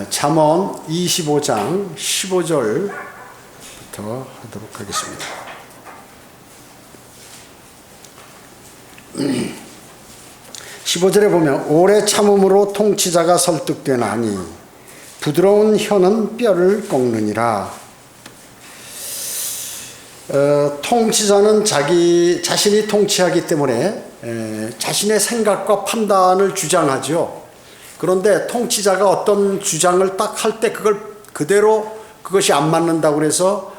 잠언 25장 15절부터 하도록 하겠습니다. 15절에 보면 오래 참음으로 통치자가 설득되나니 부드러운 혀는 뼈를 꺾느니라. 통치자는 자신이 통치하기 때문에 자신의 생각과 판단을 주장하죠. 그런데 통치자가 어떤 주장을 딱 할 때 그걸 그대로 그것이 안 맞는다고 해서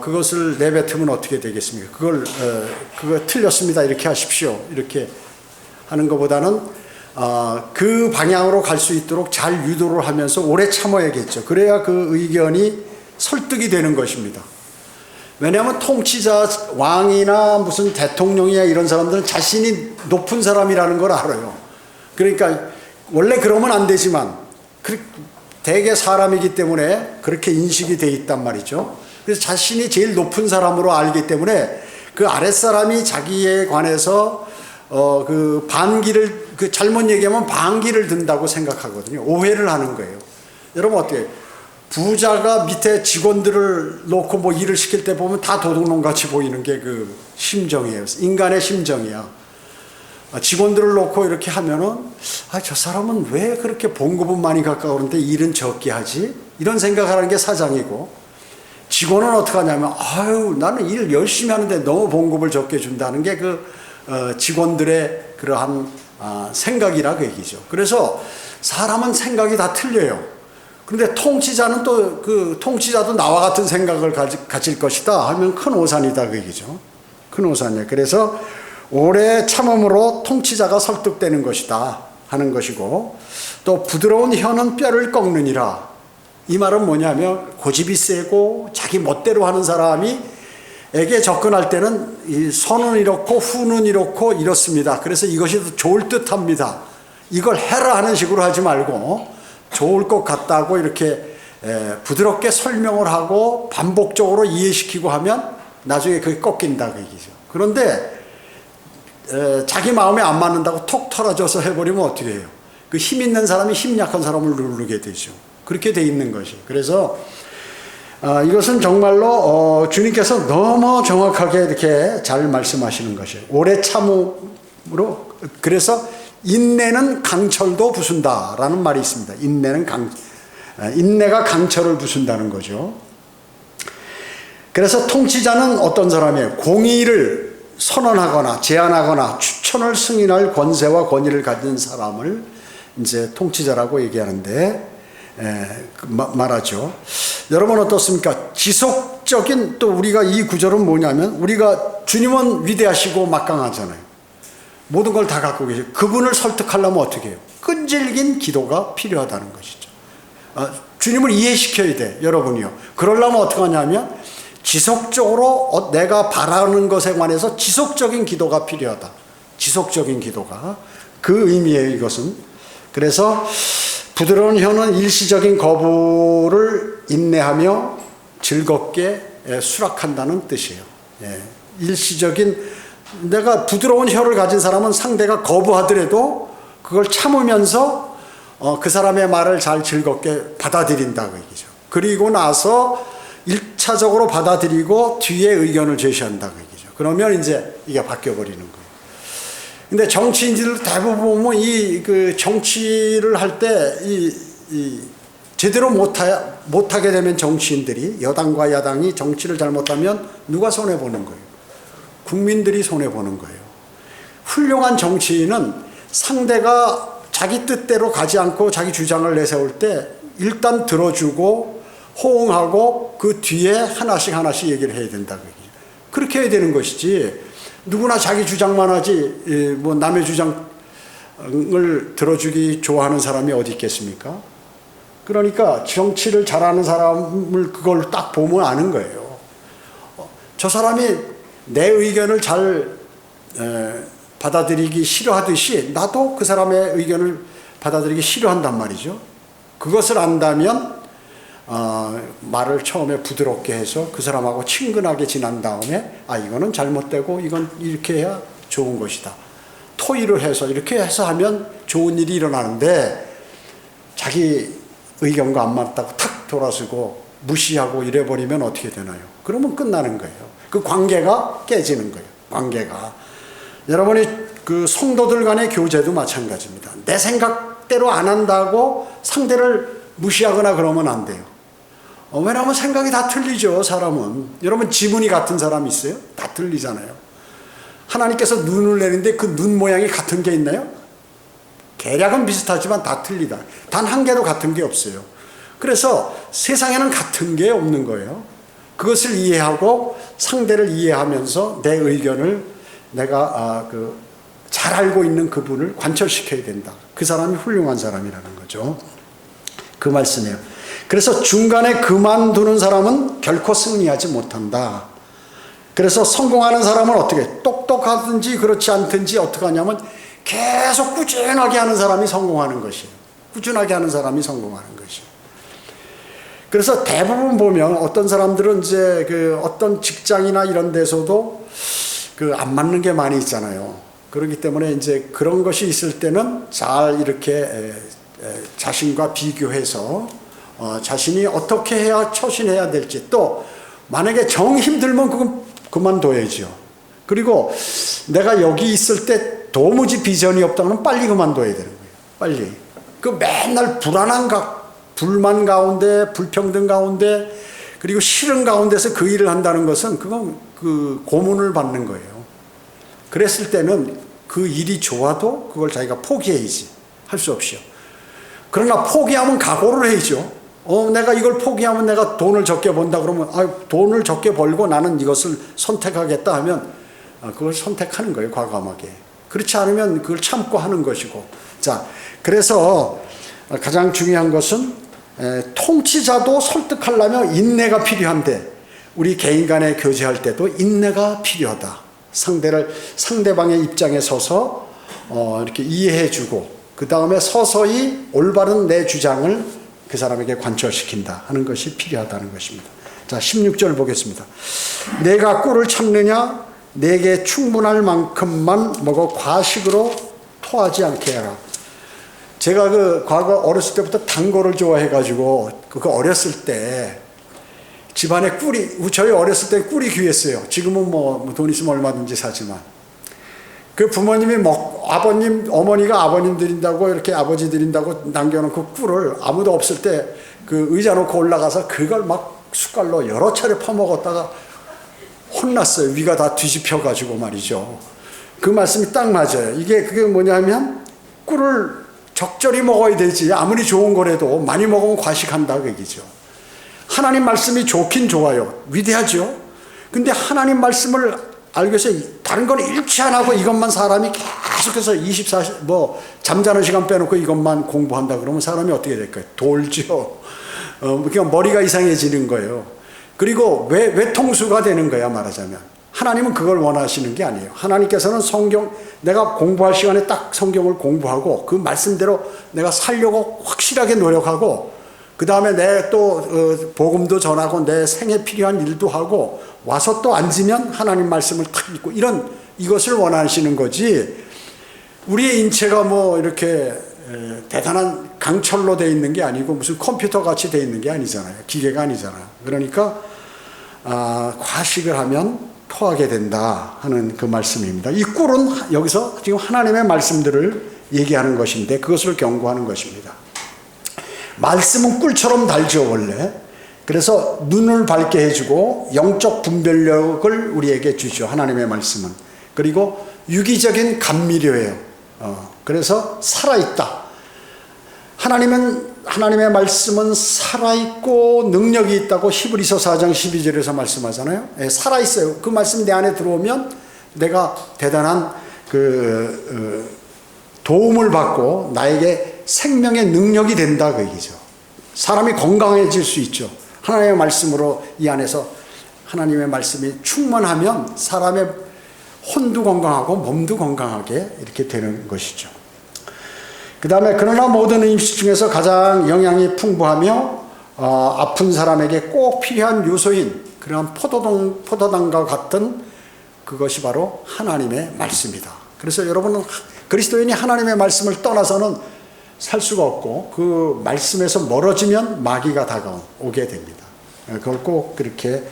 그것을 내뱉으면 어떻게 되겠습니까? 그거 틀렸습니다. 이렇게 하십시오. 이렇게 하는 것보다는 그 방향으로 갈 수 있도록 잘 유도를 하면서 오래 참아야겠죠. 그래야 그 의견이 설득이 되는 것입니다. 왜냐하면 통치자, 왕이나 무슨 대통령이나 이런 사람들은 자신이 높은 사람이라는 걸 알아요. 그러니까 원래 그러면 안 되지만 대개 사람이기 때문에 그렇게 인식이 돼 있단 말이죠. 그래서 자신이 제일 높은 사람으로 알기 때문에 그 아랫사람이 자기에 관해서 그 반기를, 그 잘못 얘기하면 반기를 든다고 생각하거든요. 오해를 하는 거예요. 여러분 어때요? 부자가 밑에 직원들을 놓고 뭐 일을 시킬 때 보면 다 도둑놈 같이 보이는 게 그 심정이에요. 인간의 심정이야. 직원들을 놓고 이렇게 하면은 저 사람은 왜 그렇게 봉급은 많이 가까우는데 일은 적게 하지? 이런 생각하는 게 사장이고, 직원은 어떻게 하냐면 나는 일 열심히 하는데 너무 봉급을 적게 준다는 게 직원들의 그러한 생각이라 그 얘기죠. 그래서 사람은 생각이 다 틀려요. 그런데 통치자는 또 그 통치자도 나와 같은 생각을 가질 것이다 하면 큰 오산이다 그 얘기죠. 큰 오산이에요. 그래서 오래 참음으로 통치자가 설득되는 것이다 하는 것이고, 또 부드러운 혀는 뼈를 꺾느니라. 이 말은 뭐냐면 고집이 세고 자기 멋대로 하는 사람이 에게 접근할 때는 이 선은 이렇고 후는 이렇고 이렇습니다. 그래서 이것이 좋을 듯합니다. 이걸 해라 하는 식으로 하지 말고 좋을 것 같다고 이렇게 부드럽게 설명을 하고 반복적으로 이해시키고 하면 나중에 그게 꺾인다 그 얘기죠. 그런데 자기 마음에 안 맞는다고 톡 털어져서 해버리면 어떻게 해요? 그 힘 있는 사람이 힘 약한 사람을 누르게 되죠. 그렇게 돼 있는 것이. 그래서 이것은 정말로 주님께서 너무 정확하게 이렇게 잘 말씀하시는 것이에요. 오래 참음으로, 그래서 인내는 강철도 부순다라는 말이 있습니다. 인내가 강철을 부순다는 거죠. 그래서 통치자는 어떤 사람이에요? 공의를 선언하거나 제안하거나 추천을 승인할 권세와 권위를 가진 사람을 이제 통치자라고 얘기하는데 말하죠. 여러분 어떻습니까? 지속적인, 또 우리가 이 구절은 뭐냐면, 우리가 주님은 위대하시고 막강하잖아요. 모든 걸 다 갖고 계시고 그분을 설득하려면 어떻게 해요? 끈질긴 기도가 필요하다는 것이죠. 주님을 이해시켜야 돼, 여러분이요. 그러려면 어떻게 하냐면 지속적으로 내가 바라는 것에 관해서 지속적인 기도가 필요하다. 지속적인 기도가 그 의미예요, 이것은. 그래서 부드러운 혀는 일시적인 거부를 인내하며 즐겁게 수락한다는 뜻이에요. 일시적인, 내가 부드러운 혀를 가진 사람은 상대가 거부하더라도 그걸 참으면서 그 사람의 말을 잘 즐겁게 받아들인다고 얘기죠. 그리고 나서 1차적으로 받아들이고 뒤에 의견을 제시한다고 얘기죠. 그러면 이제 이게 바뀌어버리는 거예요. 근데 정치인들 대부분 보면 그 정치를 할 때 제대로 못하게 되면 정치인들이, 여당과 야당이 정치를 잘못하면 누가 손해보는 거예요? 국민들이 손해보는 거예요. 훌륭한 정치인은 상대가 자기 뜻대로 가지 않고 자기 주장을 내세울 때 일단 들어주고 호응하고 그 뒤에 하나씩 얘기를 해야 된다고 얘기해요. 그렇게 해야 되는 것이지, 누구나 자기 주장만 하지 뭐 남의 주장을 들어주기 좋아하는 사람이 어디 있겠습니까? 그러니까 정치를 잘하는 사람을 그걸 딱 보면 아는 거예요. 저 사람이 내 의견을 잘 받아들이기 싫어하듯이 나도 그 사람의 의견을 받아들이기 싫어한단 말이죠. 그것을 안다면 말을 처음에 부드럽게 해서 그 사람하고 친근하게 지난 다음에 이거는 잘못되고 이건 이렇게 해야 좋은 것이다. 토의를 해서 이렇게 해서 하면 좋은 일이 일어나는데, 자기 의견과 안 맞다고 탁 돌아서고 무시하고 이래버리면 어떻게 되나요? 그러면 끝나는 거예요. 그 관계가 깨지는 거예요. 관계가. 여러분이 그 성도들 간의 교제도 마찬가지입니다. 내 생각대로 안 한다고 상대를 무시하거나 그러면 안 돼요. 왜냐하면 생각이 다 틀리죠, 사람은. 여러분 지문이 같은 사람이 있어요? 다 틀리잖아요. 하나님께서 눈을 내리는데 그 눈 모양이 같은 게 있나요? 계략은 비슷하지만 다 틀리다. 단 한 개도 같은 게 없어요. 그래서 세상에는 같은 게 없는 거예요. 그것을 이해하고 상대를 이해하면서 내 의견을 내가 잘 알고 있는 그분을 관철시켜야 된다. 그 사람이 훌륭한 사람이라는 거죠. 그 말씀이에요. 그래서 중간에 그만두는 사람은 결코 승리하지 못한다. 그래서 성공하는 사람은 어떻게 똑똑하든지 그렇지 않든지 어떻게 하냐면 계속 꾸준하게 하는 사람이 성공하는 것이에요. 꾸준하게 하는 사람이 성공하는 것이에요. 그래서 대부분 보면 어떤 사람들은 이제 그 어떤 직장이나 이런 데서도 안 맞는 게 많이 있잖아요. 그렇기 때문에 이제 그런 것이 있을 때는 잘 이렇게 자신과 비교해서 자신이 어떻게 해야 처신해야 될지, 또 만약에 정 힘들면 그건 그만둬야죠. 그리고 내가 여기 있을 때 도무지 비전이 없다면 빨리 그만둬야 되는 거예요. 빨리. 그 맨날 불만 가운데, 불평등 가운데, 그리고 싫은 가운데서 그 일을 한다는 것은 그건 그 고문을 받는 거예요. 그랬을 때는 그 일이 좋아도 그걸 자기가 포기해야지. 할 수 없이요. 그러나 포기하면 각오를 해야죠. 내가 이걸 포기하면 내가 돈을 적게 번다 그러면 돈을 적게 벌고 나는 이것을 선택하겠다 하면 그걸 선택하는 거예요. 과감하게. 그렇지 않으면 그걸 참고 하는 것이고. 자, 그래서 가장 중요한 것은 통치자도 설득하려면 인내가 필요한데 우리 개인 간에 교제할 때도 인내가 필요하다. 상대방의 입장에 서서 이렇게 이해해주고 그 다음에 서서히 올바른 내 주장을 그 사람에게 관철시킨다 하는 것이 필요하다는 것입니다. 자, 16절 보겠습니다. 내가 꿀을 참느냐? 내게 충분할 만큼만 먹어 과식으로 토하지 않게 해라. 제가 과거 어렸을 때부터 단 거를 좋아해가지고 그거 어렸을 때 집안에 저희 어렸을 때 꿀이 귀했어요. 지금은 뭐 돈 있으면 얼마든지 사지만. 그 부모님이 어머니가 아버님 드린다고 이렇게 아버지 드린다고 남겨놓고 꿀을 아무도 없을 때 그 의자 놓고 올라가서 그걸 막 숟갈로 여러 차례 퍼먹었다가 혼났어요. 위가 다 뒤집혀가지고 말이죠. 그 말씀이 딱 맞아요. 그게 뭐냐면 꿀을 적절히 먹어야 되지. 아무리 좋은 거라도 많이 먹으면 과식한다 그 얘기죠. 하나님 말씀이 좋긴 좋아요. 위대하죠. 근데 하나님 말씀을 알기 위해서 다른 건 일치 안 하고 이것만 사람이 계속해서 24시 잠자는 시간 빼놓고 이것만 공부한다 그러면 사람이 어떻게 될까요? 돌죠. 그러니까 머리가 이상해지는 거예요. 그리고 외통수가 되는 거야 말하자면. 하나님은 그걸 원하시는 게 아니에요. 하나님께서는 내가 공부할 시간에 딱 성경을 공부하고 그 말씀대로 내가 살려고 확실하게 노력하고 그 다음에 내 또 복음도 전하고 내 생에 필요한 일도 하고 와서 또 앉으면 하나님 말씀을 탁 읽고 이것을 원하시는 거지. 우리의 인체가 이렇게 대단한 강철로 되어 있는 게 아니고 무슨 컴퓨터 같이 되어 있는 게 아니잖아요. 기계가 아니잖아요. 그러니까 과식을 하면 토하게 된다 하는 그 말씀입니다. 이 꿀은 여기서 지금 하나님의 말씀들을 얘기하는 것인데 그것을 경고하는 것입니다. 말씀은 꿀처럼 달죠 원래. 그래서 눈을 밝게 해주고 영적 분별력을 우리에게 주죠. 하나님의 말씀은. 그리고 유기적인 감미료예요. 그래서 살아있다. 하나님의 말씀은 살아있고 능력이 있다고 히브리서 4장 12절에서 말씀하잖아요. 살아있어요. 그 말씀 내 안에 들어오면 내가 대단한 도움을 받고 나에게 생명의 능력이 된다 그 얘기죠. 사람이 건강해질 수 있죠. 하나님의 말씀으로 이 안에서 하나님의 말씀이 충만하면 사람의 혼도 건강하고 몸도 건강하게 이렇게 되는 것이죠. 그 다음에 그러나 모든 음식 중에서 가장 영양이 풍부하며 아픈 사람에게 꼭 필요한 요소인 그러한 포도당과 같은 그것이 바로 하나님의 말씀이다. 그래서 여러분은 그리스도인이 하나님의 말씀을 떠나서는 살 수가 없고 그 말씀에서 멀어지면 마귀가 다가오게 됩니다. 그걸 꼭 그렇게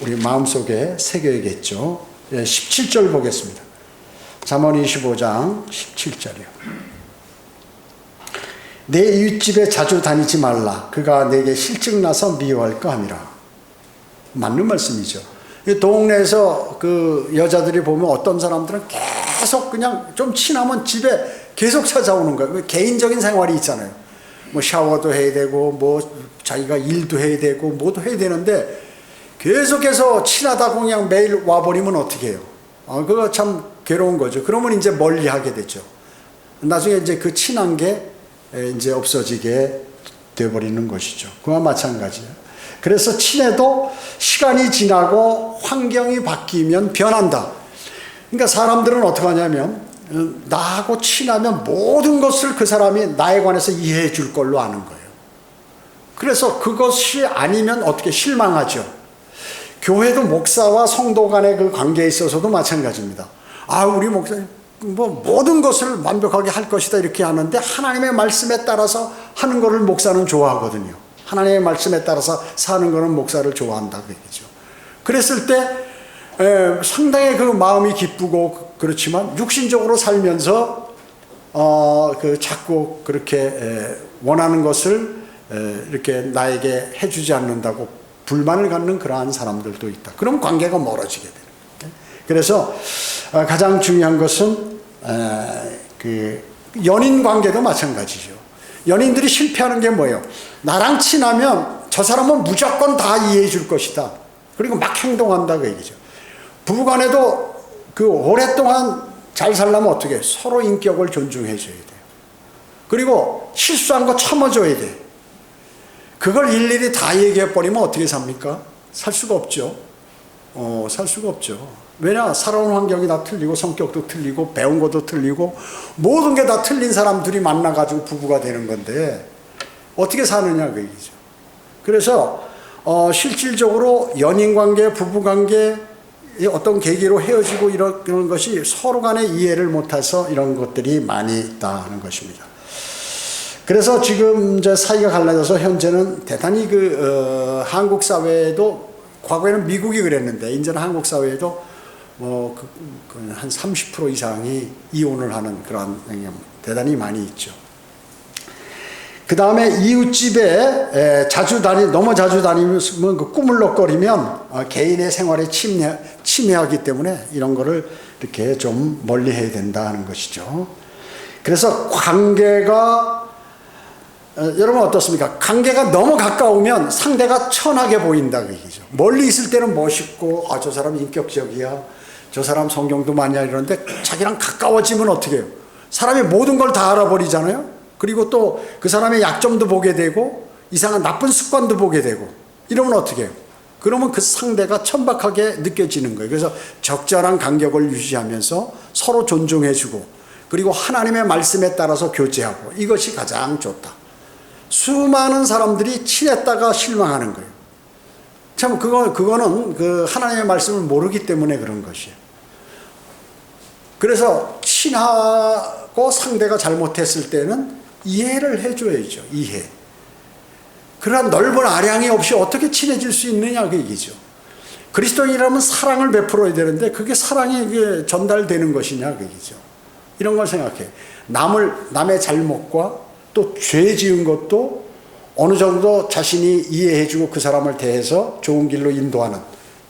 우리 마음속에 새겨야겠죠. 17절 보겠습니다. 잠언 25장 17절이요. 내 이웃집에 자주 다니지 말라. 그가 내게 실증나서 미워할까 함이라. 맞는 말씀이죠. 동네에서 그 여자들이 보면 어떤 사람들은 계속 그냥 좀 친하면 집에 계속 찾아오는 거예요. 개인적인 생활이 있잖아요. 뭐 샤워도 해야 되고 뭐 자기가 일도 해야 되고 뭐도 해야 되는데 계속해서 친하다고 그냥 매일 와버리면 어떻게 해요? 그거 참 괴로운 거죠. 그러면 이제 멀리 하게 되죠. 나중에 이제 그 친한 게 이제 없어지게 되어버리는 것이죠. 그와 마찬가지예요. 그래서 친해도 시간이 지나고 환경이 바뀌면 변한다. 그러니까 사람들은 어떻게 하냐면 나하고 친하면 모든 것을 그 사람이 나에 관해서 이해해 줄 걸로 아는 거예요. 그래서 그것이 아니면 어떻게 실망하죠. 교회도 목사와 성도 간의 그 관계에 있어서도 마찬가지입니다. 우리 목사님 뭐 모든 것을 완벽하게 할 것이다 이렇게 하는데 하나님의 말씀에 따라서 하는 것을 목사는 좋아하거든요. 하나님의 말씀에 따라서 사는 것은 목사를 좋아한다 그 얘기죠. 그랬을 때 상당히 그 마음이 기쁘고 그렇지만 육신적으로 살면서 자꾸 그렇게 원하는 것을 이렇게 나에게 해주지 않는다고 불만을 갖는 그러한 사람들도 있다. 그럼 관계가 멀어지게 되는 거예요. 그래서 가장 중요한 것은 그 연인 관계도 마찬가지죠. 연인들이 실패하는 게 뭐예요? 나랑 친하면 저 사람은 무조건 다 이해해 줄 것이다. 그리고 막 행동한다 그 얘기죠. 부부간에도 그 오랫동안 잘 살려면 어떻게 해요? 서로 인격을 존중해 줘야 돼요. 그리고 실수한 거 참아줘야 돼. 그걸 일일이 다 얘기해 버리면 어떻게 삽니까? 살 수가 없죠. 살 수가 없죠. 왜냐? 살아온 환경이 다 틀리고 성격도 틀리고 배운 것도 틀리고 모든 게 다 틀린 사람들이 만나가지고 부부가 되는 건데 어떻게 사느냐 그 얘기죠. 그래서 실질적으로 연인관계, 부부관계 어떤 계기로 헤어지고 이런 것이 서로 간의 이해를 못해서 이런 것들이 많이 있다는 것입니다. 그래서 지금 이제 사이가 갈라져서 현재는 대단히 한국 사회에도 과거에는 미국이 그랬는데 이제는 한국 사회에도 한 30% 이상이 이혼을 하는 그런 대단히 많이 있죠. 그 다음에 이웃집에 너무 자주 다니면 꾸물럭거리면 개인의 생활에 침해하기 때문에 이런 거를 이렇게 좀 멀리 해야 된다 하는 것이죠. 그래서 관계가 여러분 어떻습니까? 관계가 너무 가까우면 상대가 천하게 보인다 그 얘기죠. 멀리 있을 때는 멋있고 저 사람 인격적이야, 저 사람 성경도 많이 이러는데 자기랑 가까워지면 어떻게 해요? 사람이 모든 걸 다 알아버리잖아요. 그리고 또 그 사람의 약점도 보게 되고 이상한 나쁜 습관도 보게 되고 이러면 어떻게 해요? 그러면 그 상대가 천박하게 느껴지는 거예요. 그래서 적절한 간격을 유지하면서 서로 존중해주고 그리고 하나님의 말씀에 따라서 교제하고 이것이 가장 좋다. 수많은 사람들이 친했다가 실망하는 거예요. 참 그거는 그 하나님의 말씀을 모르기 때문에 그런 것이에요. 그래서 친하고 상대가 잘못했을 때는 이해를 해줘야죠. 이해. 그러나 넓은 아량이 없이 어떻게 친해질 수 있느냐 그 얘기죠. 그리스도인이라면 사랑을 베풀어야 되는데 그게 사랑이 전달되는 것이냐 그 얘기죠. 이런 걸 생각해. 남의 잘못과 또 죄 지은 것도 어느 정도 자신이 이해해주고 그 사람을 대해서 좋은 길로 인도하는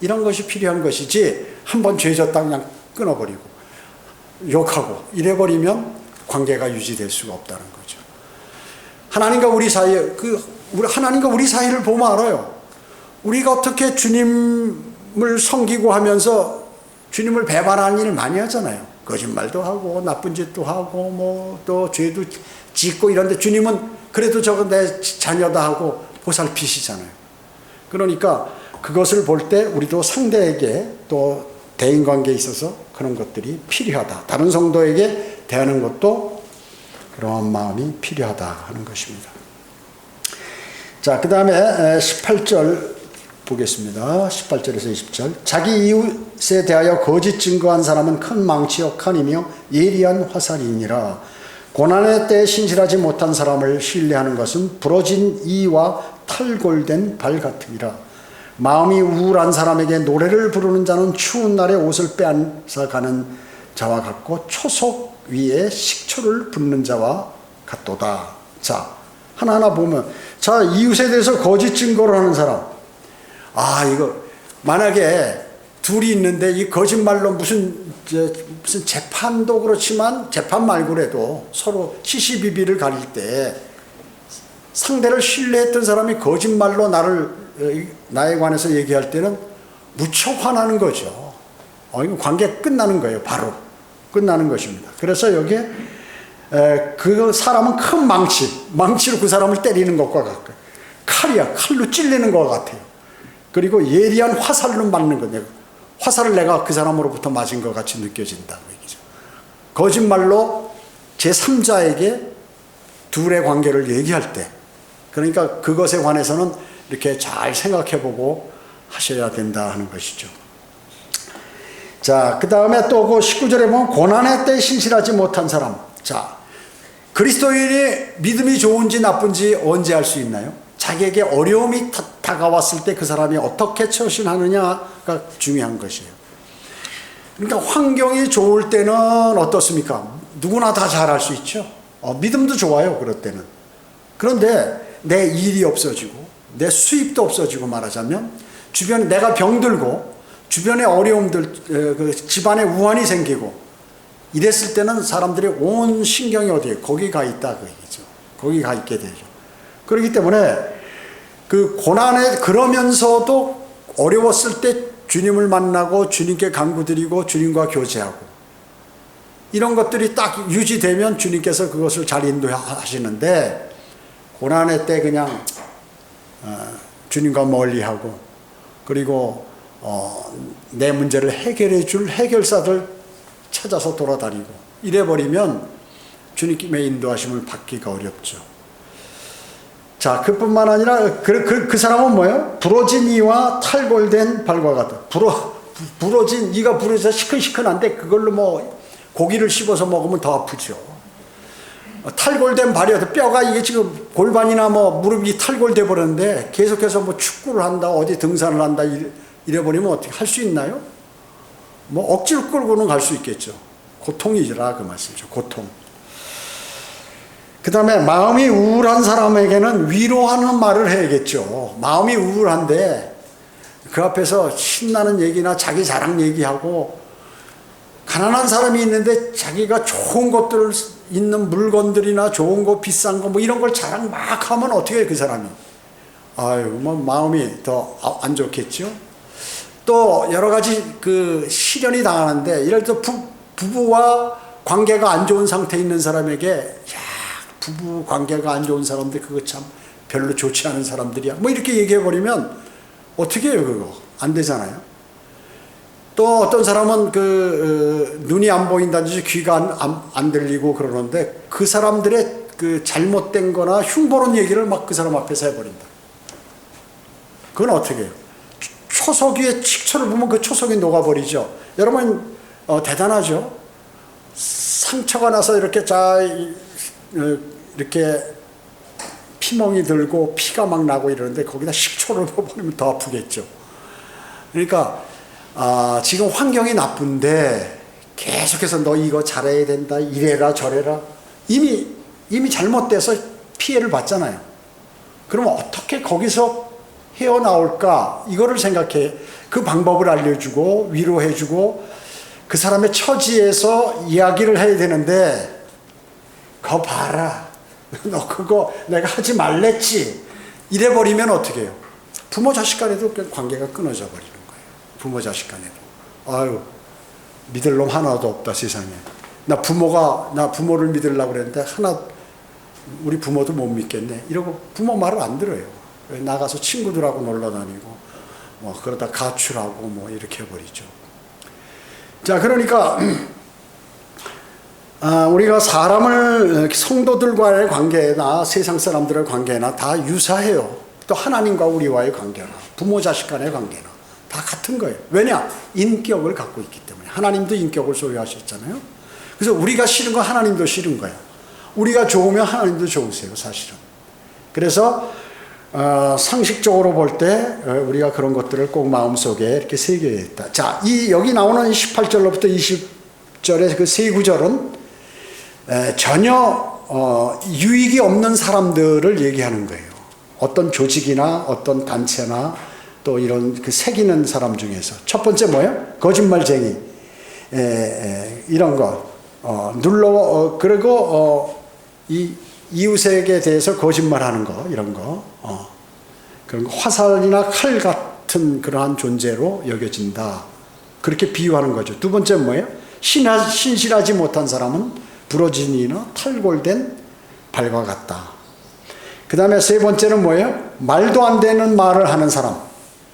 이런 것이 필요한 것이지 한번 죄 졌다 그냥 끊어버리고 욕하고 이래버리면 관계가 유지될 수가 없다는 거죠. 하나님과 우리 사이를 보면 알아요. 우리가 어떻게 주님을 섬기고 하면서 주님을 배반하는 일을 많이 하잖아요. 거짓말도 하고 나쁜 짓도 하고 뭐 또 죄도 짓고 이런데 주님은 그래도 저거 내 자녀다 하고 보살피시잖아요. 그러니까 그것을 볼 때 우리도 상대에게 또 대인관계에 있어서 그런 것들이 필요하다. 다른 성도에게 대하는 것도 그러한 마음이 필요하다 하는 것입니다. 자, 그 다음에 18절 보겠습니다. 18절에서 20절. 자기 이웃에 대하여 거짓 증거한 사람은 큰 망치요 칸이며 예리한 화살이니라. 고난의 때에 신실하지 못한 사람을 신뢰하는 것은 부러진 이와 탈골된 발 같으니라. 마음이 우울한 사람에게 노래를 부르는 자는 추운 날에 옷을 빼앗아가는 자와 같고 초석 위에 식초를 붓는 자와 같도다. 자, 하나하나 보면, 자, 이웃에 대해서 거짓 증거를 하는 사람. 이거 만약에 둘이 있는데 이 거짓말로 무슨 재판도 그렇지만 재판 말고라도 서로 시시비비를 가릴 때 상대를 신뢰했던 사람이 거짓말로 나에 관해서 얘기할 때는 무척 화나는 거죠. 이거 관계 끝나는 거예요. 바로 끝나는 것입니다. 그래서 여기에 그 사람은 큰 망치로 그 사람을 때리는 것과 같고요. 칼로 찔리는 것 같아요. 그리고 예리한 화살로 맞는 거예요. 화살을 내가 그 사람으로부터 맞은 것 같이 느껴진다고 얘기죠. 거짓말로 제3자에게 둘의 관계를 얘기할 때, 그러니까 그것에 관해서는 이렇게 잘 생각해보고 하셔야 된다 하는 것이죠. 자, 그 다음에 또 그 19절에 보면 고난의 때 신실하지 못한 사람. 자, 그리스도인이 믿음이 좋은지 나쁜지 언제 알 수 있나요? 자기에게 어려움이 다가왔을 때 그 사람이 어떻게 처신하느냐가 중요한 것이에요. 그러니까 환경이 좋을 때는 어떻습니까? 누구나 다 잘할 수 있죠. 믿음도 좋아요, 그럴 때는. 그런데 내 일이 없어지고 내 수입도 없어지고 말하자면 주변에 내가 병들고 주변에 어려움들, 집안에 우환이 생기고 이랬을 때는 사람들이 온 신경이 어디에? 거기 가 있다 그 얘기죠. 거기 가 있게 되죠. 그렇기 때문에 그 고난에 그러면서도 어려웠을 때 주님을 만나고 주님께 간구드리고 주님과 교제하고 이런 것들이 딱 유지되면 주님께서 그것을 잘 인도하시는데 고난의 때 그냥 주님과 멀리하고 그리고 내 문제를 해결해 줄 해결사들 찾아서 돌아다니고 이래버리면 주님의 인도하심을 받기가 어렵죠. 자, 그뿐만 아니라 그 사람은 뭐예요? 부러진 이와 탈골된 발과 같다. 부러진 이가 부러져서 시큰시큰한데 그걸로 뭐 고기를 씹어서 먹으면 더 아프죠. 탈골된 발이어도 뼈가 이게 지금 골반이나 뭐 무릎이 탈골돼 버렸는데 계속해서 뭐 축구를 한다 어디 등산을 한다 이래버리면 어떻게 할 수 있나요? 뭐 억지로 끌고는 갈 수 있겠죠. 고통이라 그 말씀이죠. 고통. 그 다음에 마음이 우울한 사람에게는 위로하는 말을 해야겠죠. 마음이 우울한데 그 앞에서 신나는 얘기나 자기 자랑 얘기하고 가난한 사람이 있는데 자기가 좋은 것들을 있는 물건들이나 좋은 거 비싼 거 뭐 이런 걸 자랑 막 하면 어떻게 해 그 사람이. 뭐 마음이 더 안 좋겠죠. 또 여러 가지 그 시련이 당하는데 이럴 때 부부와 관계가 안 좋은 상태에 있는 사람에게 부부 관계가 안 좋은 사람들 그거 참 별로 좋지 않은 사람들이야 뭐 이렇게 얘기해 버리면 어떻게 해요? 그거 안 되잖아요. 또 어떤 사람은 눈이 안 보인다든지 귀가 안 들리고 그러는데 그 사람들의 그 잘못된 거나 흉보는 얘기를 막 그 사람 앞에서 해버린다. 그건 어떻게 해요? 초석 위에 식초를 보면 그 초석이 녹아버리죠. 여러분 대단하죠. 상처가 나서 이렇게 이렇게 피멍이 들고 피가 막 나고 이러는데 거기다 식초를 버리면 더 아프겠죠. 그러니까 지금 환경이 나쁜데 계속해서 너 이거 잘해야 된다 이래라 저래라 이미 잘못돼서 피해를 봤잖아요. 그러면 어떻게 거기서 헤어나올까 이거를 생각해 그 방법을 알려주고 위로해주고 그 사람의 처지에서 이야기를 해야 되는데 그거 봐라 너 그거 내가 하지 말랬지 이래버리면 어떻게 해요? 부모 자식 간에도 관계가 끊어져 버리는 거예요. 부모 자식 간에도 믿을 놈 하나도 없다 세상에. 나 부모를 믿으려고 그랬는데 우리 부모도 못 믿겠네 이러고 부모 말을 안 들어요. 나가서 친구들하고 놀러 다니고 뭐 그러다 가출하고 뭐 이렇게 해버리죠. 자, 그러니까 우리가 성도들과의 관계나 세상 사람들의 관계나 다 유사해요. 또 하나님과 우리와의 관계나 부모 자식 간의 관계나 다 같은 거예요. 왜냐? 인격을 갖고 있기 때문에. 하나님도 인격을 소유하셨잖아요. 그래서 우리가 싫은 거 하나님도 싫은 거예요. 우리가 좋으면 하나님도 좋으세요, 사실은. 그래서 상식적으로 볼 때 우리가 그런 것들을 꼭 마음속에 이렇게 새겨야 했다. 자, 여기 나오는 18절로부터 20절의 그 세 구절은 전혀 유익이 없는 사람들을 얘기하는 거예요. 어떤 조직이나 어떤 단체나 또 이런 그 새기는 사람 중에서 첫 번째 뭐예요? 거짓말쟁이, 이런 거 그리고 이 이웃에게 대해서 거짓말하는 거, 이런 거, 그런 거, 화살이나 칼 같은 그러한 존재로 여겨진다. 그렇게 비유하는 거죠. 두 번째 뭐예요? 신실하지 못한 사람은 부러진 이나 탈골된 발과 같다. 그 다음에 세 번째는 뭐예요? 말도 안 되는 말을 하는 사람,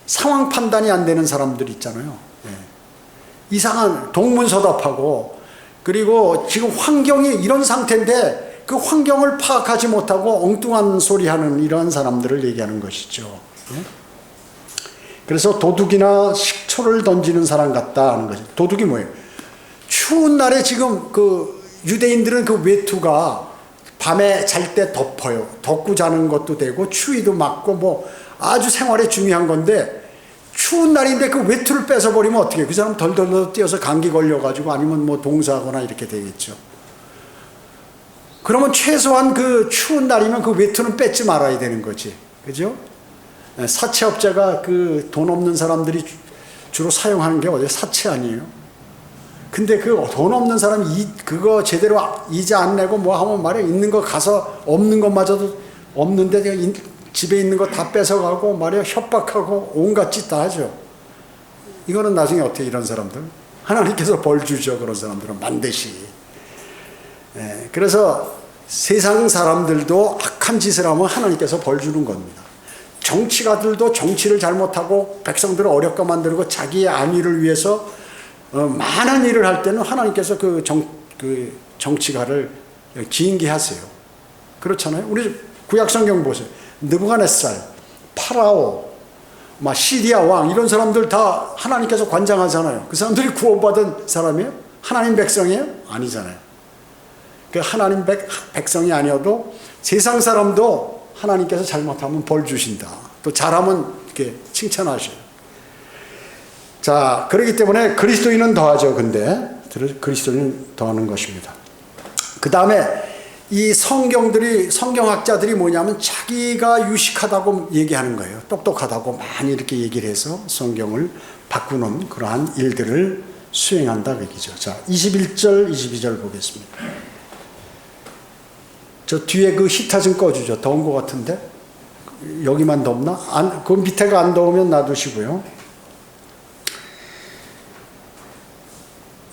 상황 판단이 안 되는 사람들 있잖아요. 이상한 동문서답하고, 그리고 지금 환경이 이런 상태인데 그 환경을 파악하지 못하고 엉뚱한 소리 하는 이러한 사람들을 얘기하는 것이죠. 그래서 도둑이나 식초를 던지는 사람 같다 하는 거죠. 도둑이 뭐예요? 추운 날에 지금 그 유대인들은 그 외투가 밤에 잘 때 덮어요. 덮고 자는 것도 되고 추위도 막고 뭐 아주 생활에 중요한 건데, 추운 날인데 그 외투를 뺏어버리면 어떻게 해요? 그 사람 덜덜덜 뛰어서 감기 걸려가지고 아니면 뭐 동사하거나 이렇게 되겠죠. 그러면 최소한 그 추운 날이면 그 외투는 뺏지 말아야 되는 거지. 그죠? 사채업자가 그 돈 없는 사람들이 주로 사용하는 게 어디 사채 아니에요? 근데 그 돈 없는 사람이 그거 제대로 이자 안 내고 뭐 하면 말이야, 있는 거 가서 없는 것마저도 없는데 집에 있는 거 다 뺏어가고 말이야, 협박하고 온갖 짓 다 하죠. 이거는 나중에 어떻게, 이런 사람들 하나님께서 벌 주죠. 그런 사람들은 반드시. 그래서 세상 사람들도 악한 짓을 하면 하나님께서 벌 주는 겁니다. 정치가들도 정치를 잘못하고 백성들을 어렵게 만들고 자기의 안위를 위해서 많은 일을 할 때는 하나님께서 그 정치가를 징계하세요. 그렇잖아요. 우리 구약성경 보세요. 느부갓네살, 파라오, 시리아 왕, 이런 사람들 다 하나님께서 관장하잖아요. 그 사람들이 구원받은 사람이에요? 하나님 백성이에요? 아니잖아요. 그 하나님 백성이 아니어도 세상 사람도 하나님께서 잘못하면 벌 주신다. 또 잘하면 이렇게 칭찬하셔요. 자, 그렇기 때문에 그리스도인은 더하죠. 근데 그리스도인은 더하는 것입니다. 그 다음에 이 성경학자들이 뭐냐면 자기가 유식하다고 얘기하는 거예요. 똑똑하다고 많이 이렇게 얘기를 해서 성경을 바꾸는 그러한 일들을 수행한다 그 얘기죠. 자, 21절, 22절 보겠습니다. 저 뒤에 그 히터 좀 꺼주죠. 더운 것 같은데? 여기만 덥나? 그 밑에가 안 더우면 놔두시고요.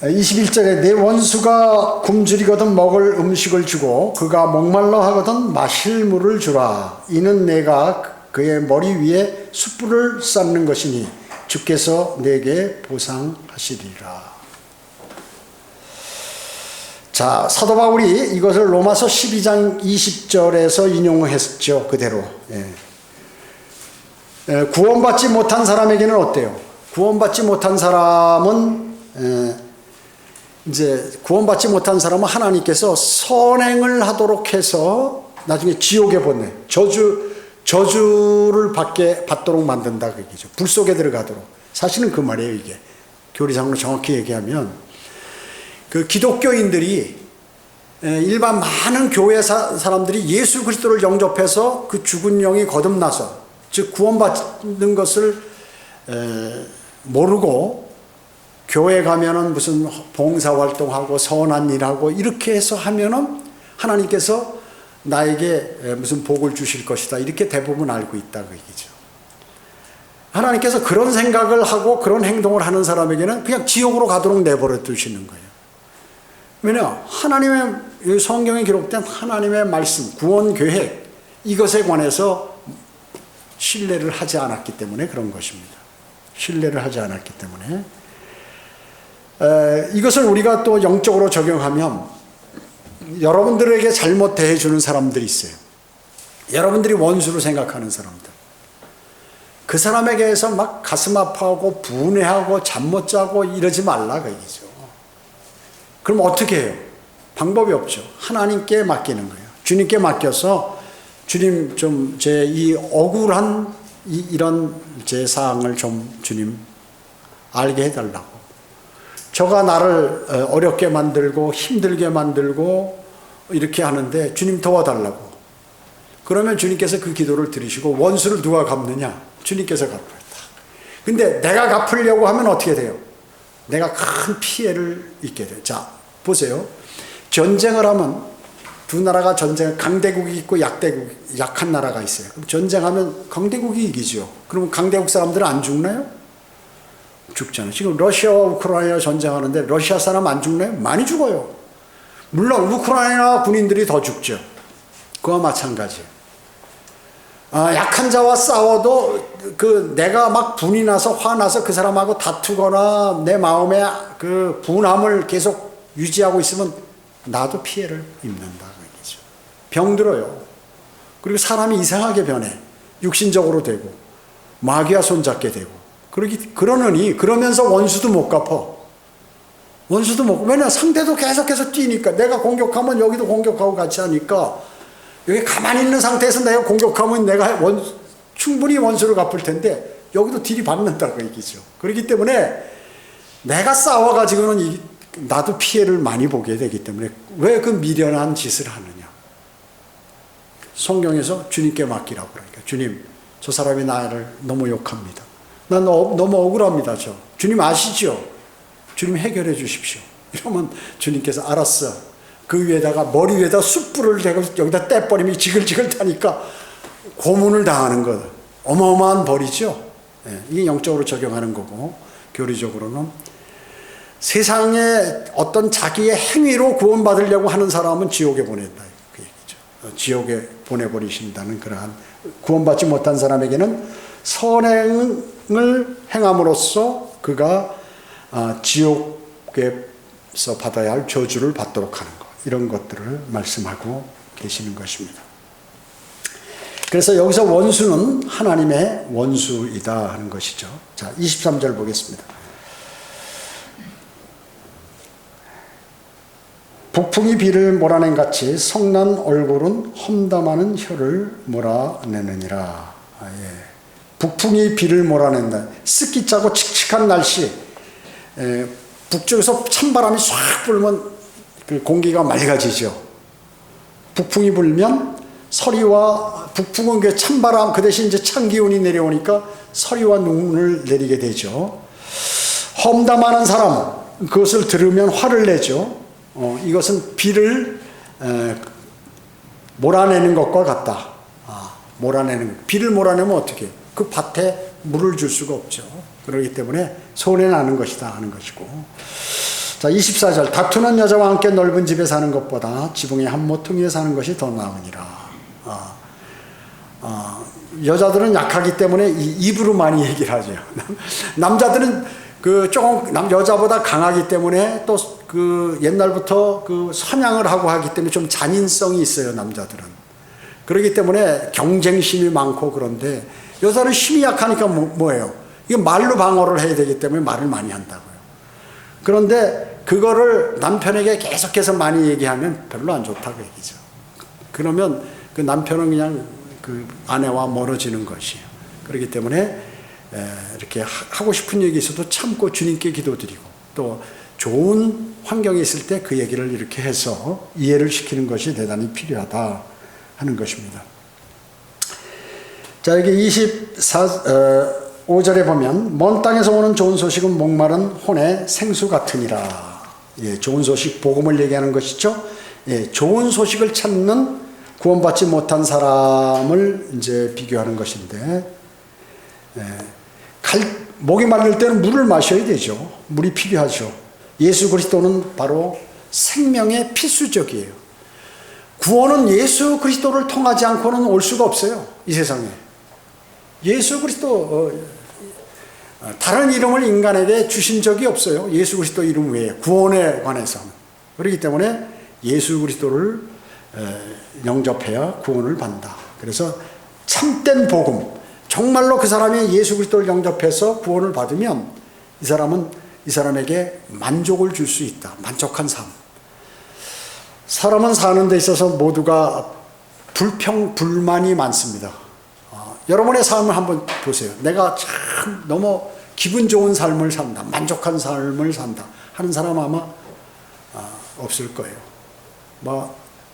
21절에 내 원수가 굶주리거든 먹을 음식을 주고 그가 목말라 하거든 마실 물을 주라. 이는 내가 그의 머리 위에 숯불을 쌓는 것이니 주께서 내게 보상하시리라. 자, 사도 바울이 이것을 로마서 12장 20절에서 인용했죠. 그대로. 구원받지 못한 사람에게는 어때요? 구원받지 못한 사람은 구원받지 못한 사람은 하나님께서 선행을 하도록 해서 나중에 지옥에 보내, 저주를 받도록 만든다 그 얘기죠. 불 속에 들어가도록. 사실은 그 말이에요. 이게 교리상으로 정확히 얘기하면 그 기독교인들이 일반 많은 교회 사람들이 예수 그리스도를 영접해서 그 죽은 영이 거듭나서, 즉 구원받는 것을 모르고 교회 가면은 무슨 봉사활동하고 선한 일하고 이렇게 해서 하면은 하나님께서 나에게 무슨 복을 주실 것이다, 이렇게 대부분 알고 있다 그 얘기죠. 하나님께서 그런 생각을 하고 그런 행동을 하는 사람에게는 그냥 지옥으로 가도록 내버려 두시는 거예요. 왜냐? 하나님의, 성경에 기록된 하나님의 말씀, 구원 계획, 이것에 관해서 신뢰를 하지 않았기 때문에 그런 것입니다. 신뢰를 하지 않았기 때문에. 이것을 우리가 또 영적으로 적용하면 여러분들에게 잘못 대해주는 사람들이 있어요. 여러분들이 원수로 생각하는 사람들. 그 사람에게 해서 막 가슴 아파하고 분해하고 잠 못 자고 이러지 말라 그 얘기죠. 그럼 어떻게 해요? 방법이 없죠. 하나님께 맡기는 거예요. 주님께 맡겨서 주님 좀 제 이 억울한 이런 제 사항을 좀 주님 알게 해달라고. 저가 나를 어렵게 만들고 힘들게 만들고 이렇게 하는데 주님 도와달라고. 그러면 주님께서 그 기도를 들으시고 원수를 누가 갚느냐? 주님께서 갚았다. 근데 내가 갚으려고 하면 어떻게 돼요? 내가 큰 피해를 입게 돼요. 자, 보세요. 전쟁을 하면 두 나라가 강대국이 있고 약한 나라가 있어요. 그럼 전쟁하면 강대국이 이기죠. 그러면 강대국 사람들은 안 죽나요? 죽잖아요. 지금 러시아와 우크라이나 전쟁하는데 러시아 사람 안 죽나요? 많이 죽어요. 물론 우크라이나 군인들이 더 죽죠. 그와 마찬가지. 약한 자와 싸워도 내가 막 분이 나서 화나서 그 사람하고 다투거나 내 마음에 그 분함을 계속 유지하고 있으면 나도 피해를 입는다. 병들어요. 그리고 사람이 이상하게 변해. 육신적으로 되고 마귀와 손잡게 되고 그러면서 원수도 못 갚아. 원수도 못 갚아. 왜냐? 상대도 계속해서 뛰니까 내가 공격하면 여기도 공격하고 같이 하니까 여기 가만히 있는 상태에서 내가 공격하면 내가 충분히 원수를 갚을 텐데 여기도 딜이 받는다고 얘기죠. 그렇기 때문에 내가 싸워가지고는 나도 피해를 많이 보게 되기 때문에 왜 그 미련한 짓을 하느냐. 성경에서 주님께 맡기라고 그러니까 주님 저 사람이 나를 너무 욕합니다. 난 너무 억울합니다. 주님 아시죠? 주님 해결해 주십시오. 이러면 주님께서 알았어. 그 위에다가 머리 위에다 숯불을 대고 여기다 떼버리면 지글지글 타니까 고문을 당하는 것. 어마어마한 벌이죠. 이게 영적으로 적용하는 거고 교리적으로는 세상에 어떤 자기의 행위로 구원받으려고 하는 사람은 지옥에 보낸다. 그 얘기죠. 지옥에 보내버리신다는 그러한 구원받지 못한 사람에게는 선행을 행함으로써 그가 지옥에서 받아야 할 저주를 받도록 하는 것. 이런 것들을 말씀하고 계시는 것입니다. 그래서 여기서 원수는 하나님의 원수이다 하는 것이죠. 자, 23절 보겠습니다. 북풍이 비를 몰아낸 같이 성난 얼굴은 험담하는 혀를 몰아내느니라. 북풍이 비를 몰아낸다. 습기 짜고 칙칙한 날씨, 북쪽에서 찬바람이 싹 불면 그 공기가 맑아지죠. 북풍이 불면 서리와 북풍은 그 찬바람 그 대신 이제 찬 기운이 내려오니까 서리와 눈을 내리게 되죠. 험담하는 사람 그것을 들으면 화를 내죠. 이것은 비를 몰아내는 것과 같다. 비를 몰아내면 어떻게 해요? 그 밭에 물을 줄 수가 없죠. 그렇기 때문에 손해나는 것이다 하는 것이고. 자, 24절. 다투는 여자와 함께 넓은 집에 사는 것보다 지붕의 한 모퉁이에 사는 것이 더 나으니라. 여자들은 약하기 때문에 입으로 많이 얘기를 하죠. 남자들은 조금 여자보다 강하기 때문에 또 옛날부터 사냥을 하고 하기 때문에 좀 잔인성이 있어요, 남자들은. 그렇기 때문에 경쟁심이 많고 그런데 여자는 힘이 약하니까 뭐예요? 이게 말로 방어를 해야 되기 때문에 말을 많이 한다고요. 그런데 그거를 남편에게 계속해서 많이 얘기하면 별로 안 좋다고 얘기죠. 그러면 그 남편은 그냥 그 아내와 멀어지는 것이에요. 그렇기 때문에 이렇게 하고 싶은 얘기 있어도 참고 주님께 기도드리고 또 좋은 환경에 있을 때 그 얘기를 이렇게 해서 이해를 시키는 것이 대단히 필요하다 하는 것입니다. 자, 여기 25절에 보면 먼 땅에서 오는 좋은 소식은 목마른 혼의 생수 같으니라. 좋은 소식, 복음을 얘기하는 것이죠. 좋은 소식을 찾는 구원받지 못한 사람을 이제 비교하는 것인데, 목이 마를 때는 물을 마셔야 되죠. 물이 필요하죠. 예수 그리스도는 바로 생명의 필수적이에요. 구원은 예수 그리스도를 통하지 않고는 올 수가 없어요. 이 세상에. 예수 그리스도 다른 이름을 인간에게 주신 적이 없어요. 예수 그리스도 이름 외에 구원에 관해서는. 그렇기 때문에 예수 그리스도를 영접해야 구원을 받는다. 그래서 참된 복음, 정말로 그 사람이 예수 그리스도를 영접해서 구원을 받으면 이 사람에게 만족을 줄 수 있다. 만족한 삶. 사람은 사는 데 있어서 모두가 불만이 많습니다. 여러분의 삶을 한번 보세요. 내가 참 너무 기분 좋은 삶을 산다, 만족한 삶을 산다 하는 사람 아마 없을 거예요.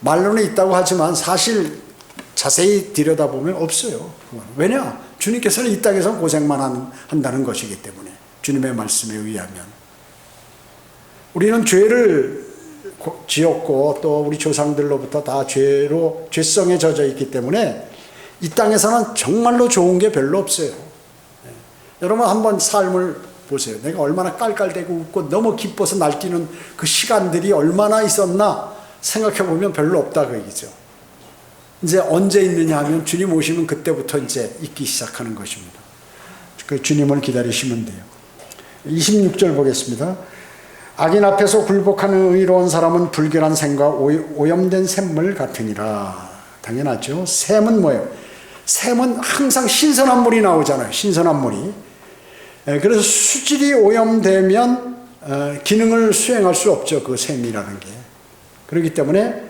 말로는 있다고 하지만 사실 자세히 들여다보면 없어요. 왜냐? 주님께서는 이 땅에서 고생만 한다는 것이기 때문에, 주님의 말씀에 의하면. 우리는 죄를 지었고 또 우리 조상들로부터 다 죄성에 젖어 있기 때문에 이 땅에서는 정말로 좋은 게 별로 없어요. 여러분 한번 삶을 보세요. 내가 얼마나 깔깔대고 웃고 너무 기뻐서 날뛰는 그 시간들이 얼마나 있었나 생각해 보면 별로 없다 그 얘기죠. 이제 언제 있느냐 하면 주님 오시면 그때부터 이제 있기 시작하는 것입니다. 그 주님을 기다리시면 돼요. 26절 보겠습니다. 악인 앞에서 굴복하는 의로운 사람은 불결한 샘과 오염된 샘물 같으니라. 당연하죠. 샘은 뭐예요? 샘은 항상 신선한 물이 나오잖아요. 신선한 물이. 그래서 수질이 오염되면 기능을 수행할 수 없죠. 그 샘이라는 게. 그렇기 때문에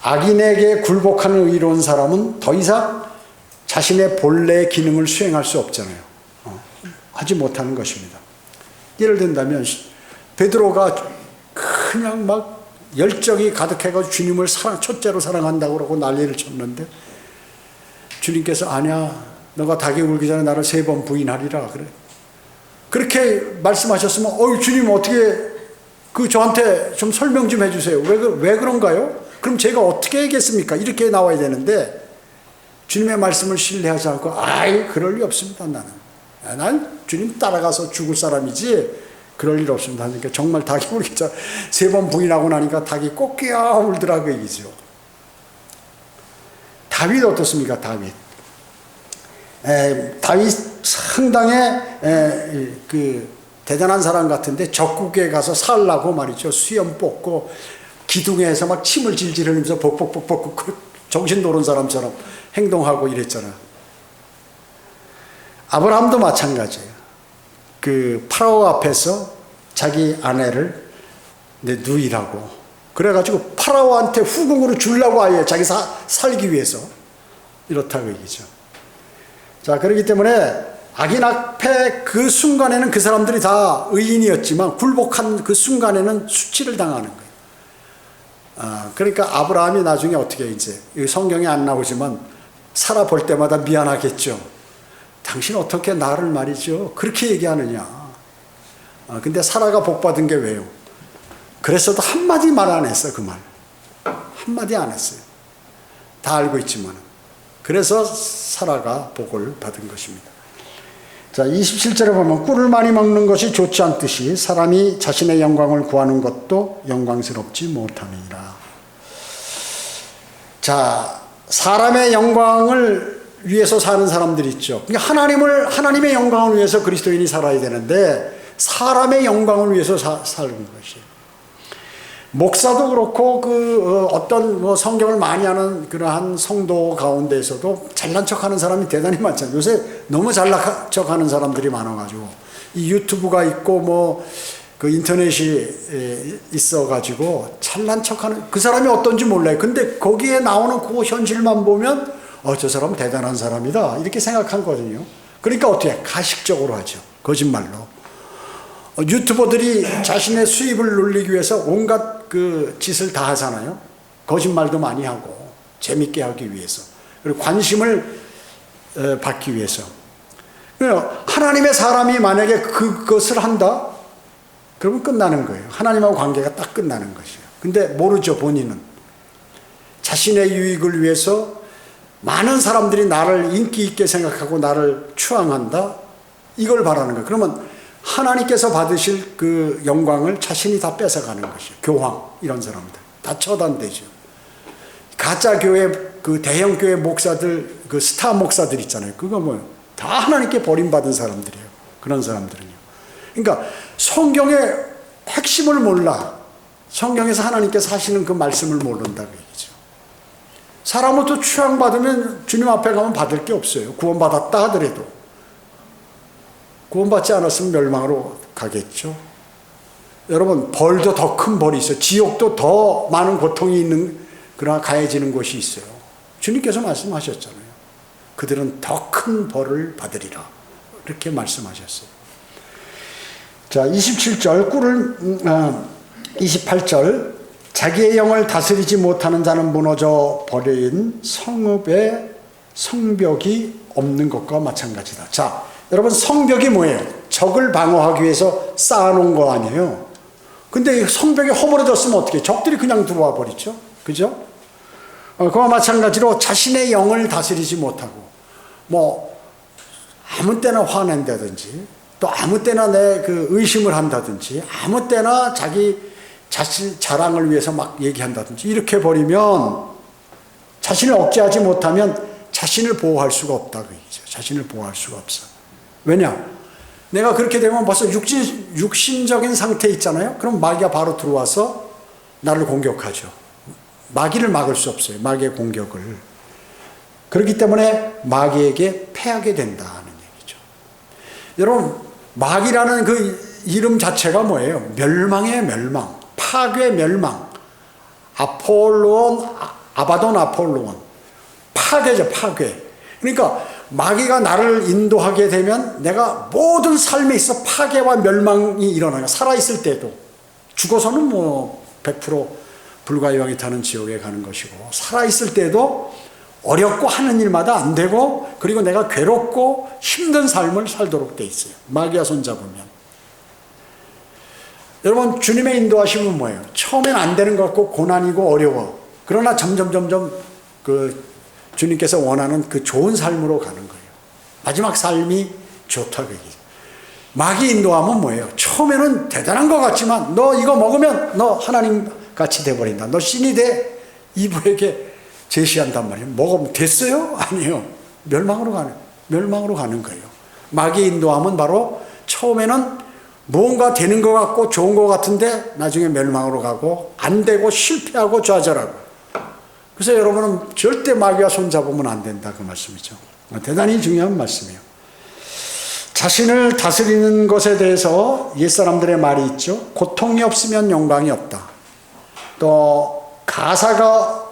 악인에게 굴복하는 의로운 사람은 더 이상 자신의 본래의 기능을 수행할 수 없잖아요. 하지 못하는 것입니다. 예를 든다면 베드로가 그냥 막 열정이 가득해가지고 주님을 첫째로 사랑한다고 그러고 난리를 쳤는데 주님께서 아니야, 너가 닭이 울기 전에 나를 3번 부인하리라 그래. 그렇게 말씀하셨으면 주님 어떻게 저한테 좀 설명 좀 해주세요. 왜 그런가요? 그럼 제가 어떻게 얘기했습니까? 이렇게 나와야 되는데 주님의 말씀을 신뢰하지 않고 그럴 리 없습니다. 난 주님 따라가서 죽을 사람이지 그럴 일 없습니다. 그러니까 정말 닭이 울기 전 3번 부인하고 나니까 닭이 꼭 울더라 그 얘기죠. 다윗 어떻습니까? 다윗 상당히 대단한 사람 같은데 적국에 가서 살라고 말이죠. 수염 뽑고 기둥에서 막 침을 질질 흘리면서 벅벅벅벅 정신 노른 사람처럼 행동하고 이랬잖아요. 아브라함도 마찬가지예요. 파라오 앞에서 자기 아내를 누이라고 그래가지고 파라오한테 후궁으로 주려고 아예 자기 살기 위해서 이렇다고 얘기죠. 자, 그렇기 때문에 악인 앞에 그 순간에는 그 사람들이 다 의인이었지만 굴복한 그 순간에는 수치를 당하는 거예요. 그러니까 아브라함이 나중에 어떻게 이제 성경에 안 나오지만 사라 볼 때마다 미안하겠죠. 당신 어떻게 나를 말이죠 그렇게 얘기하느냐. 근데 사라가 복받은 게 왜요? 그래서도 한마디 말 안 했어. 그 말 한마디 안 했어요. 다 알고 있지만. 그래서 사라가 복을 받은 것입니다. 자, 27절에 보면 꿀을 많이 먹는 것이 좋지 않듯이 사람이 자신의 영광을 구하는 것도 영광스럽지 못함이니라. 자, 사람의 영광을 위해서 사는 사람들이 있죠. 그러니까 하나님의 영광을 위해서 그리스도인이 살아야 되는데 사람의 영광을 위해서 사는 것이에요. 목사도 그렇고 어떤 성경을 많이 하는 그러한 성도 가운데에서도 잘난 척하는 사람이 대단히 많잖아요. 요새 너무 잘난 척하는 사람들이 많아가지고 이 유튜브가 있고 인터넷이 있어가지고 잘난 척하는 그 사람이 어떤지 몰라요. 근데 거기에 나오는 그 현실만 보면 저 사람은 대단한 사람이다 이렇게 생각하거든요. 그러니까 어떻게 가식적으로 하죠. 거짓말로. 유튜버들이 자신의 수입을 늘리기 위해서 온갖 짓을 다 하잖아요. 거짓말도 많이 하고 재밌게 하기 위해서 그리고 관심을 받기 위해서. 하나님의 사람이 만약에 그것을 한다? 그러면 끝나는 거예요. 하나님하고 관계가 딱 끝나는 것이에요. 근데 모르죠. 본인은 자신의 유익을 위해서 많은 사람들이 나를 인기 있게 생각하고 나를 추앙한다? 이걸 바라는 거예요. 그러면 하나님께서 받으실 그 영광을 자신이 다 뺏어가는 것이에요. 교황 이런 사람들 다 처단되죠. 가짜 교회 대형 교회 목사들 스타 목사들 있잖아요. 그거 뭐예요? 다 하나님께 버림받은 사람들이에요. 그런 사람들은요. 그러니까 성경의 핵심을 몰라. 성경에서 하나님께서 하시는 그 말씀을 모른다고 얘기죠. 사람은 또 추앙받으면 주님 앞에 가면 받을 게 없어요. 구원받았다 하더라도 구원받지 않았으면 멸망으로 가겠죠. 여러분, 벌도 더 큰 벌이 있어요. 지옥도 더 많은 고통이 있는, 그러나 가해지는 곳이 있어요. 주님께서 말씀하셨잖아요. 그들은 더 큰 벌을 받으리라. 이렇게 말씀하셨어요. 자, 28절. 자기의 영을 다스리지 못하는 자는 무너져 버린 성읍에 성벽이 없는 것과 마찬가지다. 자, 여러분, 성벽이 뭐예요? 적을 방어하기 위해서 쌓아놓은 거 아니에요? 근데 성벽이 허물어졌으면 어떻게 해요? 적들이 그냥 들어와 버리죠. 그죠? 그와 마찬가지로 자신의 영을 다스리지 못하고, 뭐, 아무 때나 화낸다든지, 또 아무 때나 내 그 의심을 한다든지, 아무 때나 자기 자신 자랑을 위해서 막 얘기한다든지, 이렇게 버리면 자신을 억제하지 못하면 자신을 보호할 수가 없다, 그 얘기죠. 자신을 보호할 수가 없어. 왜냐? 내가 그렇게 되면 벌써 육신적인 상태에 있잖아요. 그럼 마귀가 바로 들어와서 나를 공격하죠. 마귀를 막을 수 없어요. 마귀의 공격을. 그렇기 때문에 마귀에게 패하게 된다는 얘기죠. 여러분, 마귀라는 그 이름 자체가 뭐예요? 멸망의 멸망, 파괴의 멸망. 아바돈 아폴로온. 파괴죠, 파괴. 그러니까 마귀가 나를 인도하게 되면 내가 모든 삶에 있어 파괴와 멸망이 일어나요. 살아있을 때도. 죽어서는 뭐 100% 불가이왕이 타는 지옥에 가는 것이고, 살아있을 때도 어렵고 하는 일마다 안 되고, 그리고 내가 괴롭고 힘든 삶을 살도록 돼 있어요. 마귀가 손잡으면. 여러분, 주님의 인도하심은 뭐예요? 처음엔 안 되는 것 같고 고난이고 어려워. 그러나 점점 그 주님께서 원하는 그 좋은 삶으로 가는 거예요. 마지막 삶이 좋다, 그 얘기죠. 마귀 인도하면 뭐예요? 처음에는 대단한 것 같지만, 너 이거 먹으면 너 하나님 같이 돼버린다. 너 신이 돼. 이브에게 제시한단 말이에요. 먹으면 됐어요? 아니에요. 멸망으로 가는 거예요. 마귀 인도하면 바로 처음에는 무언가 되는 것 같고 좋은 것 같은데 나중에 멸망으로 가고, 안 되고 실패하고 좌절하고. 그래서 여러분은 절대 마귀와 손잡으면 안 된다, 그 말씀이죠. 대단히 중요한 말씀이에요. 자신을 다스리는 것에 대해서 옛사람들의 말이 있죠. 고통이 없으면 영광이 없다. 또 가사가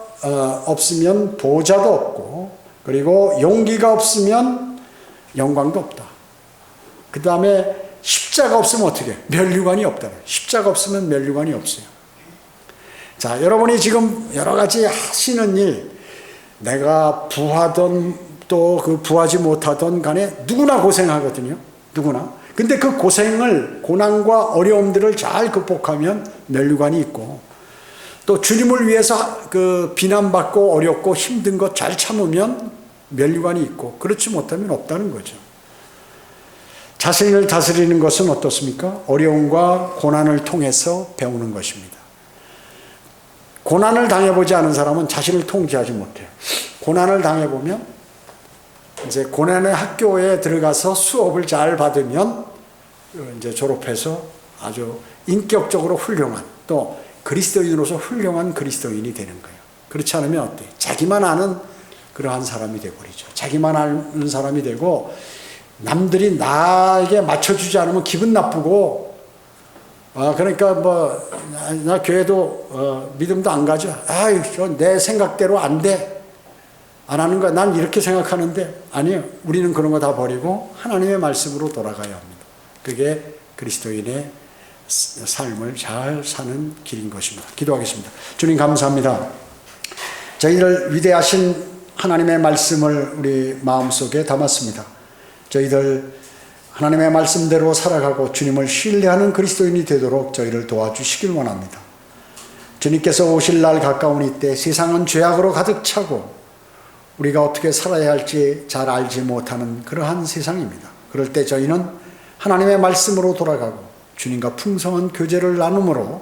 없으면 보좌도 없고, 그리고 용기가 없으면 영광도 없다. 그 다음에 십자가 없으면 어떻게 해요? 멸류관이 없다. 십자가 없으면 멸류관이 없어요. 자, 여러분이 지금 여러 가지 하시는 일, 내가 부하던 또 그 부하지 못하던 간에 누구나 고생하거든요. 누구나. 근데 그 고생을, 고난과 어려움들을 잘 극복하면 멸류관이 있고, 또 주님을 위해서 그 비난받고 어렵고 힘든 것 잘 참으면 멸류관이 있고, 그렇지 못하면 없다는 거죠. 자신을 다스리는 것은 어떻습니까? 어려움과 고난을 통해서 배우는 것입니다. 고난을 당해보지 않은 사람은 자신을 통제하지 못해요. 고난을 당해보면, 이제 고난의 학교에 들어가서 수업을 잘 받으면 이제 졸업해서 아주 인격적으로 훌륭한, 또 그리스도인으로서 훌륭한 그리스도인이 되는 거예요. 그렇지 않으면 어때요? 자기만 아는 그러한 사람이 되어버리죠. 자기만 아는 사람이 되고, 남들이 나에게 맞춰주지 않으면 기분 나쁘고, 그러니까 뭐, 나 교회도, 믿음도 안 가죠. 아유, 내 생각대로 안 돼. 안 하는 거야. 난 이렇게 생각하는데. 아니에요. 우리는 그런 거 다 버리고 하나님의 말씀으로 돌아가야 합니다. 그게 그리스도인의 삶을 잘 사는 길인 것입니다. 기도하겠습니다. 주님, 감사합니다. 저희를 위대하신 하나님의 말씀을 우리 마음속에 담았습니다. 저희들 하나님의 말씀대로 살아가고 주님을 신뢰하는 그리스도인이 되도록 저희를 도와주시길 원합니다. 주님께서 오실 날 가까우니 때 세상은 죄악으로 가득 차고 우리가 어떻게 살아야 할지 잘 알지 못하는 그러한 세상입니다. 그럴 때 저희는 하나님의 말씀으로 돌아가고 주님과 풍성한 교제를 나눔으로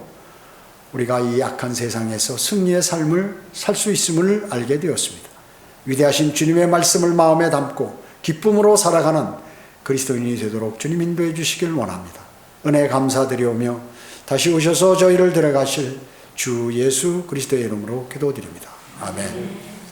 우리가 이 악한 세상에서 승리의 삶을 살 수 있음을 알게 되었습니다. 위대하신 주님의 말씀을 마음에 담고 기쁨으로 살아가는 그리스도인이 되도록 주님 인도해 주시길 원합니다. 은혜 감사드리오며 다시 오셔서 저희를 데려가실 주 예수 그리스도의 이름으로 기도드립니다. 아멘.